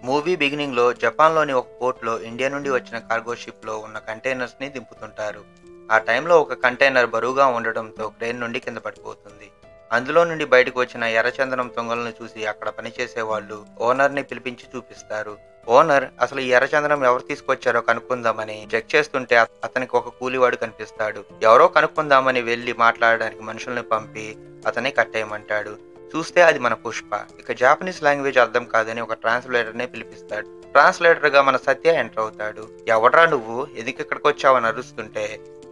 Movie బిగినింగ్‌లో జపాన్‌లోని ఒక పోర్ట్‌లో ఇండియా నుండి వచ్చిన కార్గో షిప్‌లో ఉన్న కంటైనర్స్‌ని దింపుతుంటారు. ఆ టైంలో ఒక కంటైనర్ బరువుగా ఉండడంతో క్రేన్ నుండి కింద పడిపోతుంది. అందులో నుండి బయటకు వచ్చిన ఎర్రచందనం తుంగలను చూసి అక్కడ పనిచేసే వాళ్ళు ఓనర్‌ని పిలిపించి చూపిస్తారు. ఓనర్ అసలు ఈ ఎర్రచందనం ఎవరు తీసుకొచ్చారో కనుక్కుందామని చెక్ చేస్తుంటే అతనికి ఒక కూలివాడు కనిపిస్తాడు. ఎవరో కనుక్కుందామని వెళ్లి మాట్లాడడానికి మనుషుల్ని పంపి అతన్ని కట్టేయమంటాడు. చూస్తే అది మన పుష్ప. ఇక జాపనీస్ లాంగ్వేజ్ అర్థం కాదని ఒక ట్రాన్స్‌లేటర్‌ని పిలిపిస్తాడు. ట్రాన్స్‌లేటర్‌గా మన సత్య ఎంటర్ అవుతాడు. ఎవడ్రా నువ్వు? ఎందుకు ఇక్కడికొచ్చావని అరుస్తుంటే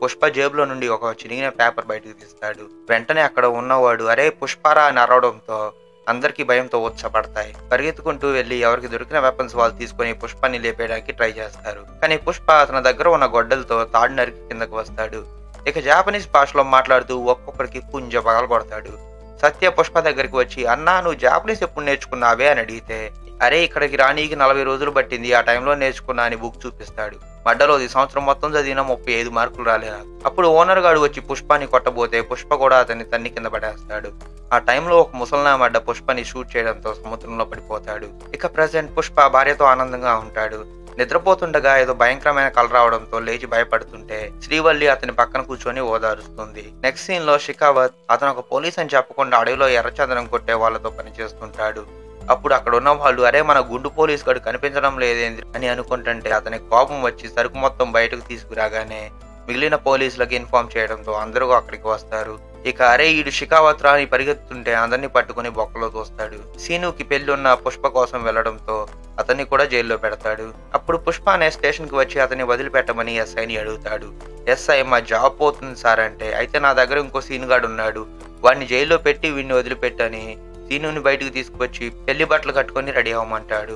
పుష్ప జేబులో నుండి ఒక చినిగిన పేపర్ బయటకు తీస్తాడు. వెంటనే అక్కడ ఉన్నవాడు అరే పుష్పారా అని అరవడంతో అందరికీ భయంతో ఉచ్చపడతాయి. పరిగెత్తుకుంటూ వెళ్లి ఎవరికి దొరికిన వెపన్స్ వాళ్ళు తీసుకొని పుష్పాన్ని లేపేయడానికి ట్రై చేస్తారు. కానీ పుష్ప అతని దగ్గర ఉన్న గొడ్డలతో తాడు నరికి కిందకు వస్తాడు. ఇక జాపనీస్ భాషలో మాట్లాడుతూ ఒక్కొక్కరికి పుంజ పగలగొడతాడు. సత్య పుష్ప దగ్గరికి వచ్చి అన్నా నువ్వు జాపనీస్ ఎప్పుడు నేర్చుకున్నావే అని అడిగితే అరే ఇక్కడికి రానీకి 40 రోజులు పట్టింది ఆ టైంలో నేర్చుకున్నా అని బుక్ చూపిస్తాడు. మడ్డలోది సంవత్సరం మొత్తం చదివినా 35 మార్కులు రాలేదు. అప్పుడు ఓనర్ గాడు వచ్చి పుష్పాన్ని కొట్టబోతే పుష్ప కూడా అతన్ని తన్ని కింద పడేస్తాడు. ఆ టైంలో ఒక ముసల్నామడ్డ పుష్పని షూట్ చేయడంతో సముద్రంలో పడిపోతాడు. ఇక ప్రెసెంట్ పుష్ప భార్యతో ఆనందంగా ఉంటాడు. నిద్రపోతుండగా ఏదో భయంకరమైన కల రావడంతో లేచి భయపడుతుంటే శ్రీవల్లి అతని పక్కన కూర్చొని ఓదారుస్తుంది. నెక్స్ట్ సీన్ లో షికావత్ అతను ఒక పోలీస్ అని చెప్పకుండా అడవిలో ఎర్రచందనం కొట్టే వాళ్ళతో పనిచేస్తుంటాడు. అప్పుడు అక్కడ ఉన్న వాళ్ళు అరే మన గుండు పోలీస్ గడు కనిపించడం లేదేంది అని అనుకుంటుంటే అతనికి కోపం వచ్చి సరుకు మొత్తం బయటకు తీసుకురాగానే మిగిలిన పోలీసులకు ఇన్ఫార్మ్ చేయడంతో అందరూ అక్కడికి వస్తారు. ఇక అరే ఈడు షికావత్ రాని పరిగెత్తుంటే అందరినీ పట్టుకుని బొక్కలో తోస్తాడు. సీనుకి పెళ్లి ఉన్న పుష్ప కోసం వెళ్లడంతో అతన్ని కూడా జైల్లో పెడతాడు. అప్పుడు పుష్ప అనే స్టేషన్ కి వచ్చి అతన్ని వదిలిపెట్టమని ఎస్ఐని అడుగుతాడు. ఎస్ఐ మా జాబ్ పోతుంది సార్ అంటే అయితే నా దగ్గర ఇంకో సీన్ గాడు ఉన్నాడు, వాడిని జైల్లో పెట్టి వీడిని వదిలిపెట్టని సీనుని బయటకు తీసుకొచ్చి పెళ్లి బట్టలు కట్టుకొని రెడీ అవ్వమంటాడు.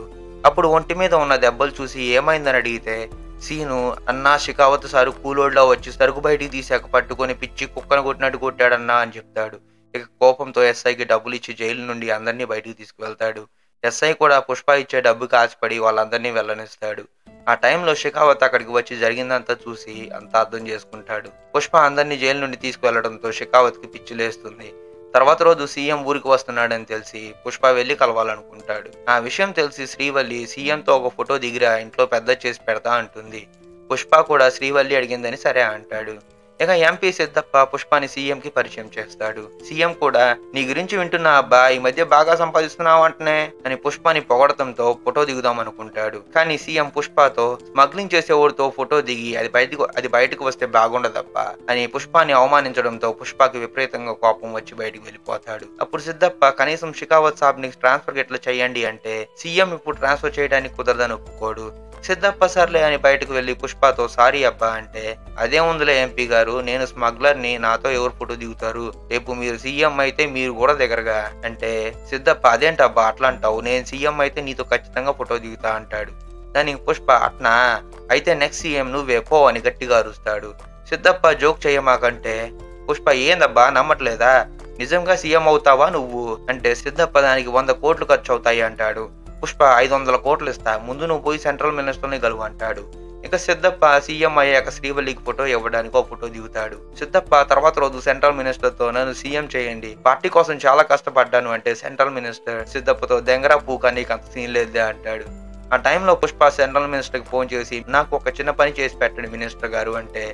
అప్పుడు ఒంటి మీద ఉన్న దెబ్బలు చూసి ఏమైందని అడిగితే సీను అన్నా షికావత్ సారు కూలోడ్లా వచ్చి సరుకు బయటికి తీసాక పట్టుకొని పిచ్చి కుక్కను కొట్టినట్టు కొట్టాడన్నా అని చెప్తాడు. ఇక కోపంతో ఎస్ఐకి డబ్బులు ఇచ్చి జైలు నుండి అందరినీ బయటికి తీసుకువెళ్తాడు. ఎస్ఐ కూడా పుష్ప ఇచ్చే డబ్బుకి ఆశపడి వాళ్ళందరినీ వెళ్ళనిస్తాడు. ఆ టైంలో షికావత్ అక్కడికి వచ్చి జరిగిందంతా చూసి అంతా అర్థం చేసుకుంటాడు. పుష్ప అందరినీ జైలు నుండి తీసుకువెళ్లడంతో షికావత్ కి పిచ్చి లేస్తుంది. తర్వాత రోజు సీఎం ఊరికి వస్తున్నాడని తెలిసి పుష్ప వెళ్లి కలవాలనుకుంటాడు. ఆ విషయం తెలిసి శ్రీవల్లి సీఎంతో ఒక ఫోటో దిగిరా ఇంట్లో పెద్ద చేసి పెడతా అంటుంది. పుష్ప కూడా శ్రీవల్లి అడిగిందని సరే అంటాడు. ఇక ఎంపీ సిద్ధప్ప పుష్పాని సీఎం కి పరిచయం చేస్తాడు. సీఎం కూడా నీ గురించి వింటున్నా అబ్బా ఈ మధ్య బాగా సంపాదిస్తున్నావు అంటనే అని పుష్పాని పొగడతంతో ఫోటో దిగుదాం అనుకుంటాడు. కానీ సీఎం పుష్పతో స్మగ్లింగ్ చేసేవాడితో ఫోటో దిగి అది బయటకు వస్తే బాగుండదబ్బా అని పుష్పాని అవమానించడంతో పుష్పకి విపరీతంగా కోపం వచ్చి బయటకు వెళ్ళిపోతాడు. అప్పుడు సిద్ధప్ప కనీసం షికావత్ సాబ్ ని ట్రాన్స్ఫర్ ఎట్లా చెయ్యండి అంటే సీఎం ఇప్పుడు ట్రాన్స్ఫర్ చేయడానికి కుదరదని ఒప్పుకోడు. సిద్ధప్ప సర్లే అని బయటకు వెళ్లి పుష్పతో సారీ అబ్బా అంటే అదేముందులే ఎంపీ గారు నేను స్మగ్లర్ని నాతో ఎవరు ఫోటో దిగుతారు, రేపు మీరు సీఎం అయితే మీరు కూడా దగ్గరగా అంటే సిద్ధప్ప అదేంటబ్బా అట్లా అంటావు, నేను సీఎం అయితే నీతో ఖచ్చితంగా ఫోటో దిగుతా అంటాడు. దానికి పుష్ప అట్నా అయితే నెక్స్ట్ సీఎం నువ్వే పో అని గట్టిగా అరుస్తాడు. సిద్ధప్ప జోక్ చేయమాకంటే పుష్ప ఏందబ్బా నమ్మట్లేదా, నిజంగా సీఎం అవుతావా నువ్వు అంటే సిద్ధప్ప దానికి 100 కోట్లు ఖర్చు అవుతాయి అంటాడు. పుష్ప 500 కోట్లు ఇస్తా, ముందు నువ్వు పోయి సెంట్రల్ మినిస్టర్ని గలువు అంటాడు. ఇక సిద్ధప్ప సీఎం అయ్యాక శ్రీవల్లికి ఫోటో ఇవ్వడానికి ఒక ఫోటో దిగుతాడు. సిద్ధప్ప తర్వాత రోజు సెంట్రల్ మినిస్టర్ తో నన్ను సీఎం చేయండి, పార్టీ కోసం చాలా కష్టపడ్డాను అంటే సెంట్రల్ మినిస్టర్ సిద్ధప్పతో దెంగరా పూక నీకు అంత సీన్ లేదే అంటాడు. ఆ టైంలో పుష్ప సెంట్రల్ మినిస్టర్ కి ఫోన్ చేసి నాకు ఒక చిన్న పని చేసి పెట్టండి మినిస్టర్ గారు అంటే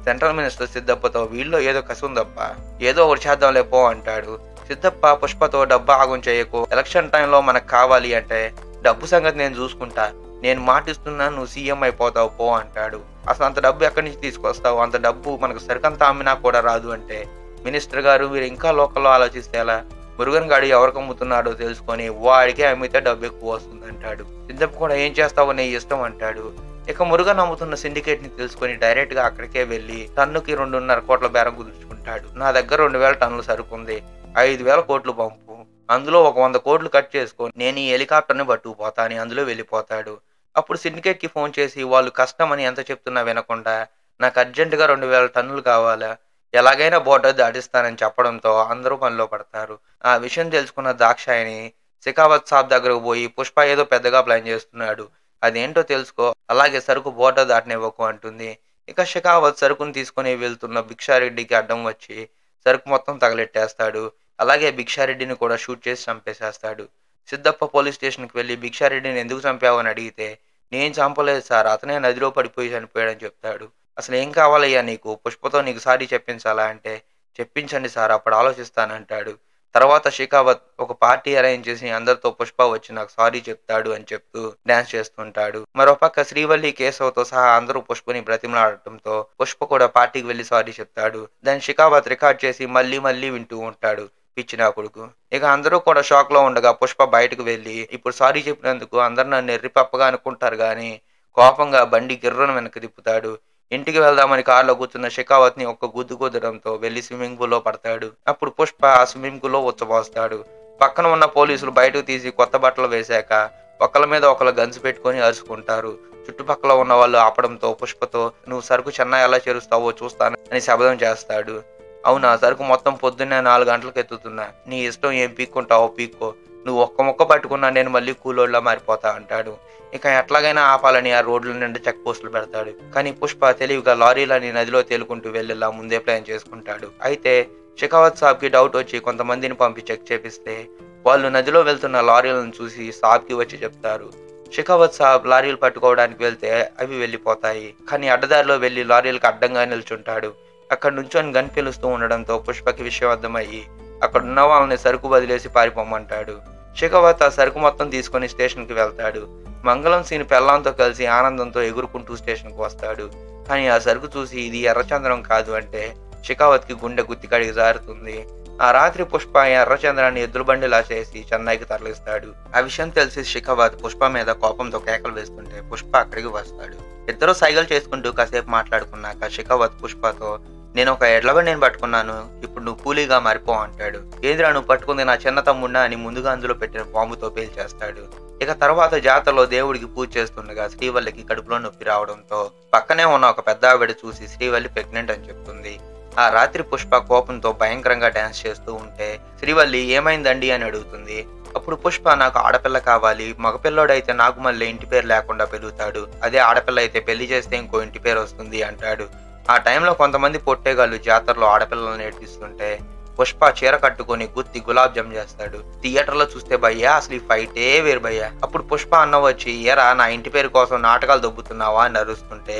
సెంట్రల్ మినిస్టర్ సిద్ధప్పతో వీళ్ళలో ఏదో కసి ఉందప్ప, ఏదో ఒకటి చేద్దాంలే పో అంటాడు. సిద్ధప్ప పుష్పతో డబ్బు ఆగం చేయకు, ఎలక్షన్ టైంలో మనకు కావాలి అంటే డబ్బు సంగతి నేను చూసుకుంటా, నేను మాటిస్తున్నా నువ్వు సీఎం అయిపోతావు పో అంటాడు. అసలు అంత డబ్బు ఎక్కడి నుంచి తీసుకొస్తావు, అంత డబ్బు మనకు సరికంతా అమ్మినా కూడా రాదు అంటే మినిస్టర్ గారు మీరు ఇంకా లోకల్లో ఆలోచిస్తే ఎలా, మురుగన్ గాడి ఎవరికి అమ్ముతున్నాడో తెలుసుకొని వాడికే అమ్మితే డబ్బు ఎక్కువ వస్తుంది అంటాడు. సిద్ధప్ప కూడా ఏం చేస్తావో నీ ఇష్టం అంటాడు. ఇక మురుగన్ అమ్ముతున్న సిండికేట్ ని తెలుసుకొని డైరెక్ట్ గా అక్కడికే వెళ్లి టన్నుకి 2.5 కోట్ల బేరం కుదుర్చుకుంటాడు. నా దగ్గర 2000 టన్నులు సరుకుంది, 5000 కోట్లు పంపు, అందులో ఒక 100 కోట్లు కట్ చేసుకొని నేను ఈ హెలికాప్టర్ని పట్టుకుపోతా అని అందులో వెళ్ళిపోతాడు. అప్పుడు సిండికేట్ కి ఫోన్ చేసి వాళ్ళు కష్టం అని ఎంత చెప్తున్నా వినకుండా నాకు అర్జెంటుగా 2000 టన్నులు కావాలా, ఎలాగైనా బోర్డర్ దాటిస్తానని చెప్పడంతో అందరూ పనిలో పడతారు. ఆ విషయం తెలుసుకున్న దాక్షాయిని షికావత్ సాబ్ దగ్గరకు పోయి పుష్ప ఏదో పెద్దగా ప్లాన్ చేస్తున్నాడు, అదేంటో తెలుసుకో, అలాగే సరుకు బోర్డర్ దాటనివ్వకు అంటుంది. ఇక షికావత్ సరుకును తీసుకుని వెళ్తున్న భిక్షారెడ్డికి అడ్డం వచ్చి సరుకు మొత్తం తగలెట్టేస్తాడు. అలాగే భిక్షారెడ్డిని కూడా షూట్ చేసి చంపేసేస్తాడు. సిద్ధప్ప పోలీస్ స్టేషన్కి వెళ్ళి భిక్షారెడ్డిని ఎందుకు చంపావు అని అడిగితే, నేను చంపలేదు సార్, అతనే నదిలో పడిపోయి చనిపోయాడని చెప్తాడు. అసలు ఏం కావాలయ్యా నీకు, పుష్పతో నీకు సారీ చెప్పించాలా అంటే, చెప్పించండి సార్ అప్పుడు ఆలోచిస్తానంటాడు. తర్వాత షెకావత్ ఒక పార్టీ అరేంజ్ చేసి అందరితో పుష్ప వచ్చి నాకు సారీ చెప్తాడు అని చెప్తూ డాన్స్ చేస్తుంటాడు. మరోపక్క శ్రీవల్లి, కేశవ్తో సహా అందరూ పుష్పని బ్రతిమలాడటంతో పుష్ప కూడా పార్టీకి వెళ్లి సారీ చెప్తాడు. దాన్ని షెకావత్ రికార్డ్ చేసి మళ్ళీ మళ్ళీ వింటూ ఉంటాడు, పిచ్చి నా కొడుకు. ఇక అందరూ కూడా షాక్ లో ఉండగా పుష్ప బయటకు వెళ్లి ఇప్పుడు సారీ చెప్పినందుకు అందరు నన్ను ఎర్రిపప్పగా అనుకుంటారు గాని, కోపంగా బండి గిర్రను వెనక్కి తిప్పుతాడు. ఇంటికి వెళ్దామని కారులో కూర్చున్న షెకావత్ ని ఒక్క గుద్దు కుదడంతో వెళ్లి స్విమ్మింగ్ పూల్ లో పడతాడు. అప్పుడు పుష్ప ఆ స్విమ్మింగ్ పూల్ లో ఉచ్చబోస్తాడు. పక్కన ఉన్న పోలీసులు బయటకు తీసి కొత్త బట్టలు వేశాక ఒకళ్ళ మీద ఒకళ్ళు గన్స్ పెట్టుకుని అరుచుకుంటారు. చుట్టుపక్కల ఉన్న వాళ్ళు ఆపడంతో పుష్పతో నువ్వు సరుకు చెన్నై ఎలా చేరుస్తావో చూస్తాను అని శబదం చేస్తాడు. అవునా, సరుకు మొత్తం పొద్దున్నే 4 గంటలకు ఎత్తుతున్నా, నీ ఇష్టం, ఏం పీక్కుంటావో పీక్కో, నువ్వు ఒక్క ముక్క పట్టుకున్నా నేను మళ్ళీ కూలోళ్ళ మారిపోతా అంటాడు. ఇక ఎట్లాగైనా ఆపాలని ఆ రోడ్ల నిండా చెక్ పోస్టులు పెడతాడు. కానీ పుష్ప తెలివిగా లారీలని నదిలో తేలుకుంటూ వెళ్ళేలా ముందే ప్లాన్ చేసుకుంటాడు. అయితే షెకావత్ సాబ్ కి డౌట్ వచ్చి కొంతమందిని పంపి చెక్ చేపిస్తే వాళ్ళు నదిలో వెళ్తున్న లారీలను చూసి సాబ్ కి వచ్చి చెప్తారు. షెకావత్ సాబ్ లారీలు పట్టుకోవడానికి వెళ్తే అవి వెళ్ళిపోతాయి. కానీ అడ్డదారిలో వెళ్లి లారీలకు అడ్డంగా నిల్చుంటాడు. అక్కడ నుంచొని గన్ పిలుస్తూ ఉండడంతో పుష్పకి విషయం అర్థమయ్యి అక్కడున్న వాళ్ళని సరుకు వదిలేసి పారిపోమ్మంటాడు. షెకావత్ ఆ సరుకు మొత్తం తీసుకుని స్టేషన్ కి వెళ్తాడు. మంగళం సీన్ పెళ్ళాంతో కలిసి ఆనందంతో ఎగురుకుంటూ స్టేషన్ కు వస్తాడు. కానీ ఆ సరుకు చూసి ఇది ఎర్రచంద్రం కాదు అంటే షెకావత్ కి గుండె గుత్తికాడికి జారుతుంది. ఆ రాత్రి పుష్ప ఎర్రచంద్రాన్ని ఎద్దుల బండిలా చేసి చెన్నైకి తరలిస్తాడు. ఆ విషయం తెలిసి షెకావత్ పుష్ప మీద కోపంతో కేకలు వేస్తుంటే పుష్ప అక్కడికి వస్తాడు. ఇద్దరు సైకిల్ చేసుకుంటూ కాసేపు మాట్లాడుకున్నాక షెకావత్ పుష్పతో నేను ఒక ఎడ్లబండిని పట్టుకున్నాను, ఇప్పుడు నువ్వు కూలీగా మారిపో అంటాడు. ఏంద్రా నువ్వు పట్టుకుంది నా చిన్న తమ్ముడా అని ముందుగా అందులో పెట్టిన బాంబుతో పేల్చేస్తాడు. ఇక తర్వాత జాతరలో దేవుడికి పూజ చేస్తుండగా శ్రీవల్లికి కడుపులో నొప్పి రావడంతో పక్కనే ఉన్న ఒక పెద్ద ఆవిడ చూసి శ్రీవల్లి ప్రెగ్నెంట్ అని చెప్తుంది. ఆ రాత్రి పుష్ప కోపంతో భయంకరంగా డాన్స్ చేస్తూ ఉంటే శ్రీవల్లి ఏమైందండి అని అడుగుతుంది. అప్పుడు పుష్ప నాకు ఆడపిల్ల కావాలి, మగపిల్లోడైతే నాకు మళ్ళీ ఇంటి పేరు లేకుండా పెరుగుతాడు, అదే ఆడపిల్ల అయితే పెళ్లి చేస్తే ఇంకో ఇంటి పేరు వస్తుంది అంటాడు. ఆ టైంలో కొంతమంది పొట్టేగాళ్ళు జాతరలో ఆడపిల్లలను ఏడిపిస్తుంటే పుష్ప చీర కట్టుకొని గుత్తి గులాబ్ జామ్ చేస్తాడు. థియేటర్ లో చూస్తే భయ్యా అసలు ఈ ఫైటే వేరు భయ్యా. అప్పుడు పుష్ప అన్న వచ్చి ఏరా నా ఇంటి పేరు కోసం నాటకాలు దొబ్బుతున్నావా అని అరుస్తుంటే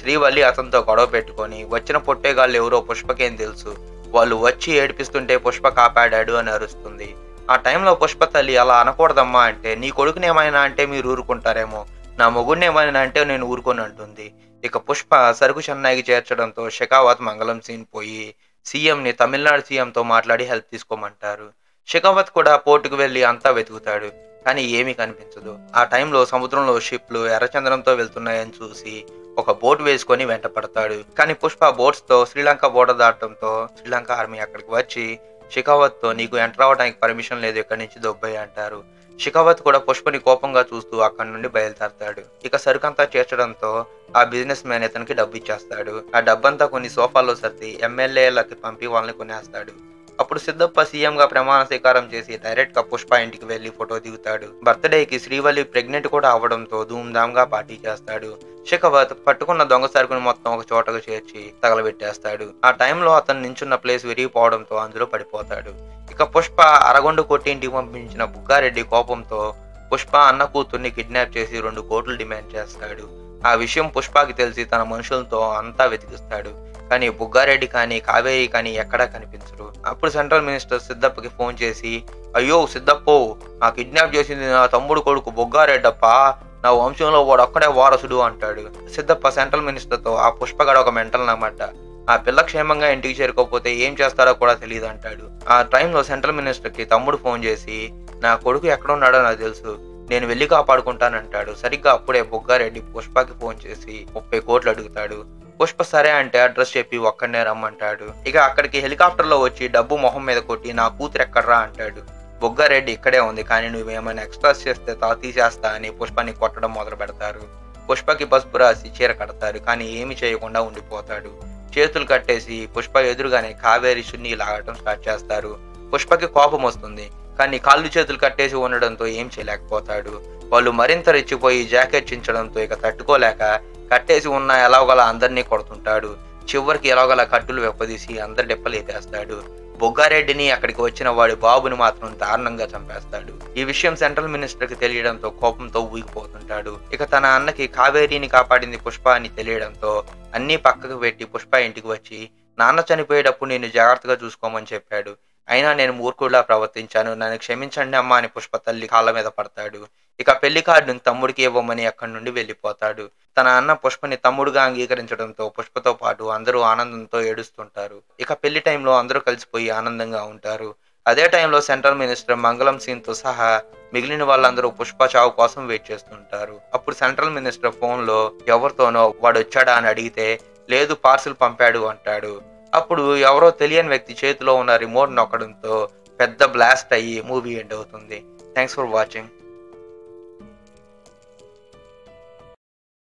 శ్రీవల్లి అతనితో గొడవ పెట్టుకొని వచ్చిన పొట్టేగాళ్ళు ఎవరో పుష్పకేం తెలుసు, వాళ్ళు వచ్చి ఏడిపిస్తుంటే పుష్ప కాపాడాడు అని అరుస్తుంది. ఆ టైంలో పుష్ప తల్లి అలా అనకూడదమ్మా అంటే నీ కొడుకుని ఏమైనా అంటే మీరు ఊరుకుంటారేమో, నా మొగుడిని ఏమైనా అంటే నేను ఊరుకొని అంటుంది. ఇక పుష్ప సరుకు చెన్నైకి చేర్చడంతో షెకావత్ మంగళం సీన్ పోయి సీఎంని తమిళనాడు సీఎంతో మాట్లాడి హెల్ప్ తీసుకోమంటారు. షెకావత్ కూడా పోర్టుకు వెళ్లి అంతా వెతుకుతాడు, కానీ ఏమీ కనిపించదు. ఆ టైంలో సముద్రంలో షిప్లు ఎర్రచంద్రంతో వెళ్తున్నాయని చూసి ఒక బోట్ వేసుకొని వెంట పడతాడు. కానీ పుష్ప బోట్స్ తో శ్రీలంక బోర్డర్ దాటడంతో శ్రీలంక ఆర్మీ అక్కడికి వచ్చి షెకావత్ తో నీకు ఎంటర్ అవడానికి పర్మిషన్ లేదు, ఇక్కడి నుంచి దొబ్బయ్య అంటారు. షెకావత్ కూడా పుష్పని కోపంగా చూస్తూ అక్కడి నుండి బయలుదేరతాడు. ఇక సరుకంతా చేర్చడంతో ఆ బిజినెస్ మ్యాన్ ఇతనికి డబ్బు ఇచ్చేస్తాడు. ఆ డబ్బంతా కొన్ని సోఫాల్లో సర్ది ఎమ్మెల్యేలకి పంపి వాళ్ళని కొనేస్తాడు. అప్పుడు సిద్ధప్ప సీఎం గా ప్రమాణ స్వీకారం చేసి డైరెక్ట్ గా పుష్ప ఇంటికి వెళ్లి ఫోటో దిగుతాడు. బర్త్డేకి శ్రీవల్లి ప్రెగ్నెంట్ కూడా అవడంతో ధూమ్ధామ్ గా పార్టీ చేస్తాడు. షెకావత్ పట్టుకున్న దొంగ సరుకుని మొత్తం ఒక చోటకు చేర్చి తగలబెట్టేస్తాడు. ఆ టైంలో అతను నించున్న ప్లేస్ విరిగిపోవడంతో అందులో పడిపోతాడు. ఇక పుష్ప అరగొండు కొట్టి ఇంటికి పంపించిన బుగ్గారెడ్డి కోపంతో పుష్ప అన్న కూతుర్ని కిడ్నాప్ చేసి 2 కోట్లు డిమాండ్ చేస్తాడు. ఆ విషయం పుష్పకి తెలిసి తన మనుషులతో అంతా వెతికిస్తాడు. కానీ బుగ్గారెడ్డి కానీ కావేరి కానీ ఎక్కడా కనిపించరు. అప్పుడు సెంట్రల్ మినిస్టర్ సిద్ధప్పకి ఫోన్ చేసి అయ్యో సిద్ధప్పో, ఆ కిడ్నాప్ చేసింది నా తమ్ముడు కొడుకు బుగ్గారెడ్డప్ప, నా వంశంలో వాడు ఒక్కడే వారసుడు అంటాడు. సిద్ధప్ప సెంట్రల్ మినిస్టర్ తో ఆ పుష్పగడ ఒక మెంటల్ నమాట, ఆ పిల్ల క్షేమంగా ఇంటికి చేరుకోకపోతే ఏం చేస్తారో కూడా తెలియదు అంటాడు. ఆ టైంలో సెంట్రల్ మినిస్టర్ కి తమ్ముడు ఫోన్ చేసి నా కొడుకు ఎక్కడున్నాడో నాకు తెలుసు, నేను వెళ్ళి కాపాడుకుంటానంటాడు. సరిగ్గా అప్పుడే బుగ్గారెడ్డి పుష్పకి ఫోన్ చేసి 30 కోట్లు అడుగుతాడు. పుష్ప సరే అంటే అడ్రస్ చెప్పి ఒక్కడనే రమ్మంటాడు. ఇక అక్కడికి హెలికాప్టర్ లో వచ్చి డబ్బు మొహం మీద కొట్టి నా కూతురు ఎక్కడ్రా అంటాడు. బుగ్గారెడ్డి ఇక్కడే ఉంది, కానీ నువ్వేమైనా ఎక్స్ట్రాస్ చేస్తే తా తీసేస్తా అని పుష్పని కొట్టడం మొదలు పెడతారు. పుష్పకి పసుపు రాసి చీర కడతారు, కానీ ఏమి చేయకుండా ఉండిపోతాడు. చేతులు కట్టేసి పుష్ప ఎదురుగానే కావేరి చున్నీ లాగటం స్టార్ట్ చేస్తారు. పుష్పకి కోపం వస్తుంది, కానీ కాళ్ళు చేతులు కట్టేసి ఉండడంతో ఏం చేయలేకపోతాడు. వాళ్ళు మరింత రెచ్చిపోయి జాకెట్ చించడంతో ఇక తట్టుకోలేక కట్టేసి ఉన్న ఎలాగోలా అందరినీ కొడుతుంటాడు. చివరికి ఎలాగోలా కట్టులు వెప్పదీసి అందరి డెప్పలేపేస్తాడు. బొగ్గారెడ్డిని, అక్కడికి వచ్చిన వాడి బాబుని మాత్రం దారుణంగా చంపేస్తాడు. ఈ విషయం సెంట్రల్ మినిస్టర్ కి తెలియడంతో కోపంతో ఊగిపోతుంటాడు. ఇక తన అన్నకి కావేరీని కాపాడింది పుష్ప అని తెలియడంతో అన్నీ పక్కకు పెట్టి పుష్ప ఇంటికి వచ్చి నాన్న చనిపోయేటప్పుడు నిన్ను జాగ్రత్తగా చూసుకోమని చెప్పాడు. అయినా నేను మూర్ఖుడిలా ప్రవర్తించాను, నన్ను క్షమించండి అమ్మా అని పుష్ప తల్లి కాళ్ళ మీద పడతాడు. ఇక పెళ్లి కార్డును తమ్ముడికి ఇవ్వమని అక్కడి నుండి వెళ్ళిపోతాడు. తన అన్న పుష్పని తమ్ముడుగా అంగీకరించడంతో పుష్పతో పాటు అందరూ ఆనందంతో ఏడుస్తుంటారు. ఇక పెళ్లి టైంలో అందరూ కలిసిపోయి ఆనందంగా ఉంటారు. అదే టైంలో సెంట్రల్ మినిస్టర్ మంగళం సీన్ తో సహా మిగిలిన వాళ్ళందరూ పుష్ప చావు కోసం వెయిట్ చేస్తుంటారు. అప్పుడు సెంట్రల్ మినిస్టర్ ఫోన్ లో ఎవరితోనో వాడు వచ్చాడా అని అడిగితే లేదు పార్సిల్ పంపాడు అంటాడు. అప్పుడు ఎవరో తెలియని వ్యక్తి చేతిలో ఉన్న రిమోట్ నొక్కడంతో పెద్ద బ్లాస్ట్ అయ్యి మూవీ ఎండ్ అవుతుంది. Thanks for watching.